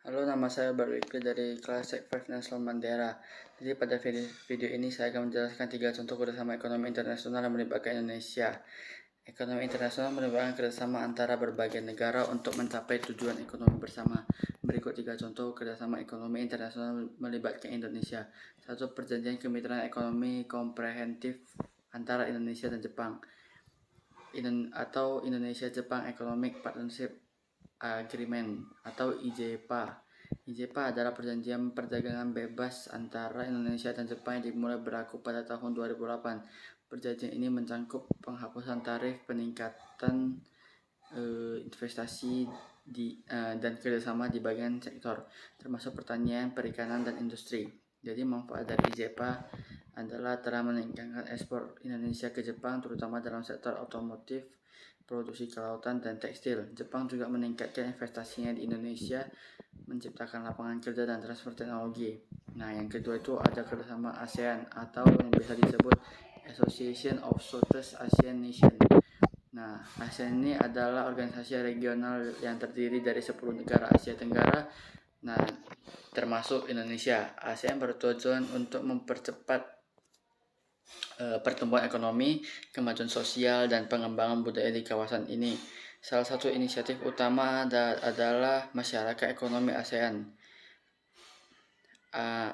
Halo, nama saya Baru Ikri dari kelas Sek 5 Nelson Mandela. Jadi pada video ini saya akan menjelaskan 3 contoh kerjasama ekonomi internasional yang melibatkan Indonesia. Ekonomi internasional melibatkan kerjasama antara berbagai negara untuk mencapai tujuan ekonomi bersama. Berikut 3 contoh kerjasama ekonomi internasional melibatkan Indonesia. 1. Perjanjian Kemitraan Ekonomi Komprehensif antara Indonesia dan Jepang atau Indonesia-Jepang Economic Partnership Agreement atau IJPA. IJPA adalah perjanjian perdagangan bebas antara Indonesia dan Jepang yang dimulai berlaku pada tahun 2008. Perjanjian ini mencakup penghapusan tarif, peningkatan investasi dan kerjasama di bagian sektor, termasuk pertanian, perikanan, dan industri. Jadi manfaat dari IJPA adalah telah meningkatkan ekspor Indonesia ke Jepang, terutama dalam sektor otomotif, produksi kelautan, dan tekstil. Jepang juga meningkatkan investasinya di Indonesia, menciptakan lapangan kerja dan transfer teknologi. Nah, yang kedua itu ada kerjasama ASEAN atau yang biasa disebut Association of Southeast Asian Nations. Nah, ASEAN ini adalah organisasi regional yang terdiri dari 10 negara Asia Tenggara, nah termasuk Indonesia. ASEAN bertujuan untuk mempercepat pertumbuhan ekonomi, kemajuan sosial, dan pengembangan budaya di kawasan ini. Salah satu inisiatif utama adalah Masyarakat Ekonomi ASEAN.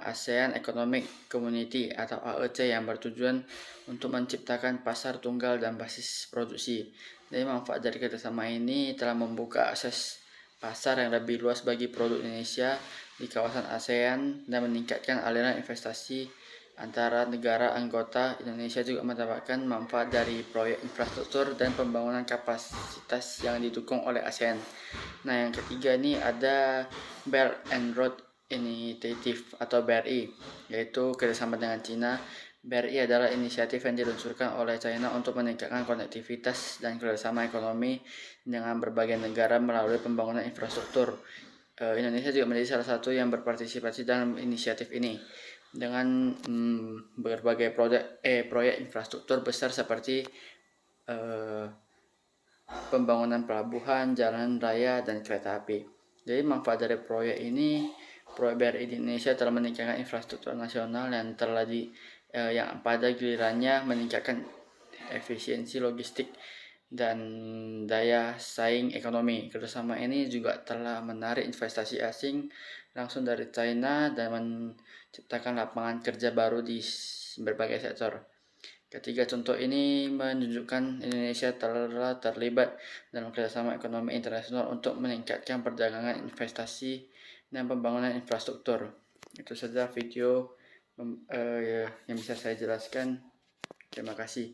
ASEAN Economic Community atau AEC yang bertujuan untuk menciptakan pasar tunggal dan basis produksi. Jadi manfaat dari kerjasama ini telah membuka akses pasar yang lebih luas bagi produk Indonesia di kawasan ASEAN dan meningkatkan aliran investasi antara negara anggota. Indonesia juga mendapatkan manfaat dari proyek infrastruktur dan pembangunan kapasitas yang didukung oleh ASEAN. Nah, yang ketiga ini ada Belt and Road Initiative atau BRI, yaitu kerjasama dengan Cina. BRI adalah inisiatif yang diluncurkan oleh China untuk meningkatkan konektivitas dan kerjasama ekonomi dengan berbagai negara melalui pembangunan infrastruktur. Indonesia juga menjadi salah satu yang berpartisipasi dalam inisiatif ini dengan berbagai proyek infrastruktur besar seperti pembangunan pelabuhan, jalan raya, dan kereta api. Jadi manfaat dari proyek ini, proyek BRI di Indonesia telah meningkatkan infrastruktur nasional yang yang pada gilirannya meningkatkan efisiensi logistik dan daya saing ekonomi. Kerjasama ini juga telah menarik investasi asing langsung dari China dan menciptakan lapangan kerja baru di berbagai sektor. Ketiga contoh ini menunjukkan Indonesia telah terlibat dalam kerjasama ekonomi internasional untuk meningkatkan perdagangan, investasi, dan pembangunan infrastruktur. Itu saja video yang bisa saya jelaskan. Terima kasih.